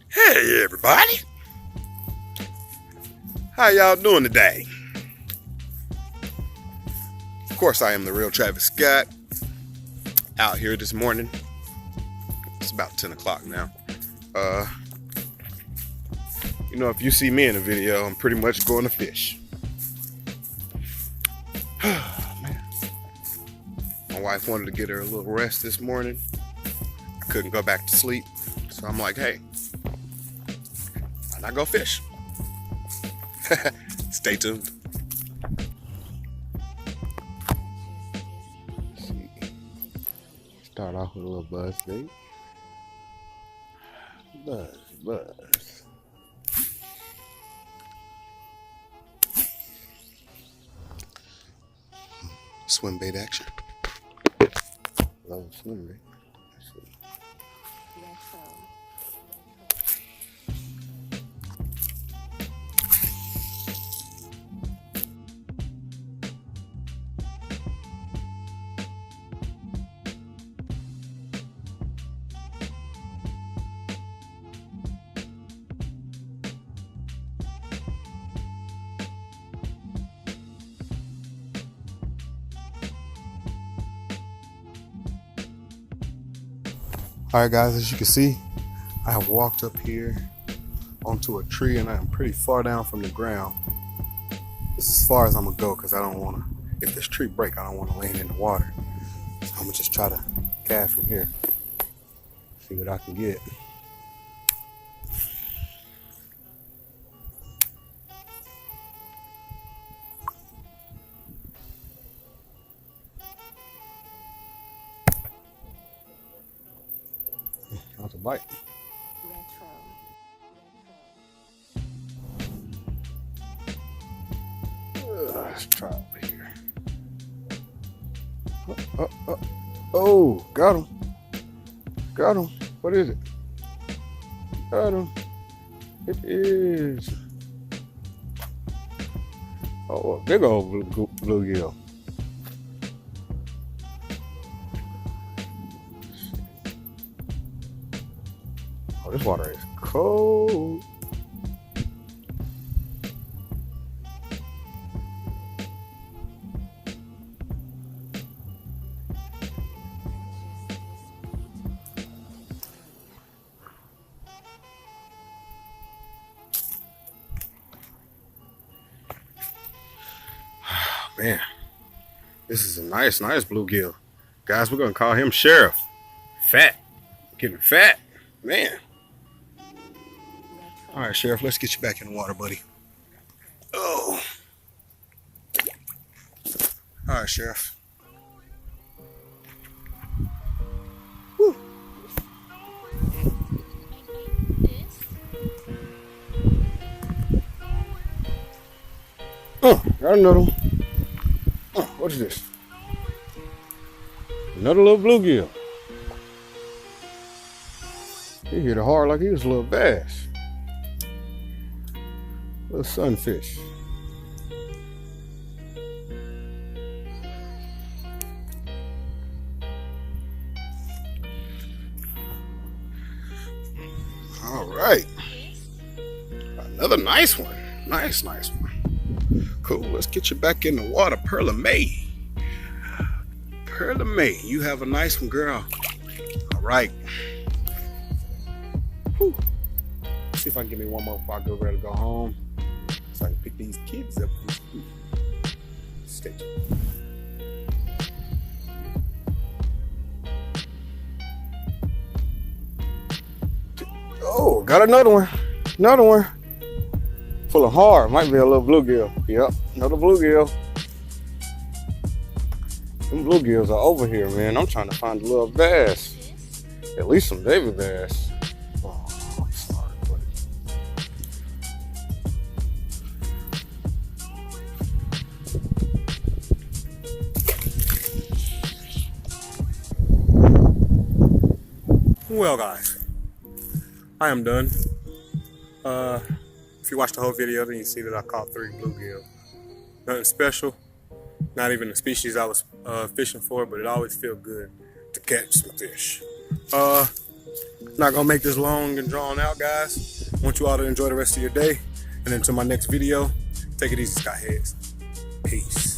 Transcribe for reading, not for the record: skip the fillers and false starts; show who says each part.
Speaker 1: Hey everybody, how y'all doing today? Of course I am the real Travis Scott, out here this morning. It's about 10 o'clock now. You know, if you see me in a video, I'm pretty much going to fish. Man. My wife wanted to get her a little rest this morning. I couldn't go back to sleep, so I'm like, hey, why not go fish? Stay tuned. Let's see. Start off with a little buzz bait. Buzz. Swim bait action. Love swim bait. Alright guys, as you can see, I have walked up here onto a tree and I am pretty far down from the ground. This is as far as I'm gonna go because I don't wanna, if this tree break, I don't wanna land in the water. So I'm gonna just try to cast from here. See what I can get. That was a bite. Let's try over here. Oh, got him. Got him. What is it? Got him. It is. Oh, a big old bluegill. Oh, this water is cold. Man, this is a nice bluegill. Guys, we're gonna call him Sheriff. Fat. Getting fat. Man. Alright, Sheriff, let's get you back in the water, buddy. Oh. Alright, Sheriff. Whew. Oh, got another one. Oh, what is this? Another little bluegill. He hit it hard like he was a little bass. Little sunfish. All right. Another nice one. Nice one. Cool, let's get you back in the water. Pearl of May. Pearl of May, you have a nice one, girl. All right. Whew. See if I can get me one more before I go ready to go home, so I can pick these kids up from school. Stay tuned. Oh, got another one. Another one. Full of hard. Might be a little bluegill. Yep, another bluegill. Them bluegills are over here, man. I'm trying to find a little bass. At least some baby bass. Oh, I'm sorry, buddy. Well, guys, I am done. If you watch the whole video, then you see that I caught 3 bluegill. Nothing special, not even the species I was fishing for, but it always feels good to catch some fish. Not gonna make this long and drawn out, guys. I want you all to enjoy the rest of your day. And until my next video, take it easy, Skyheads. Peace.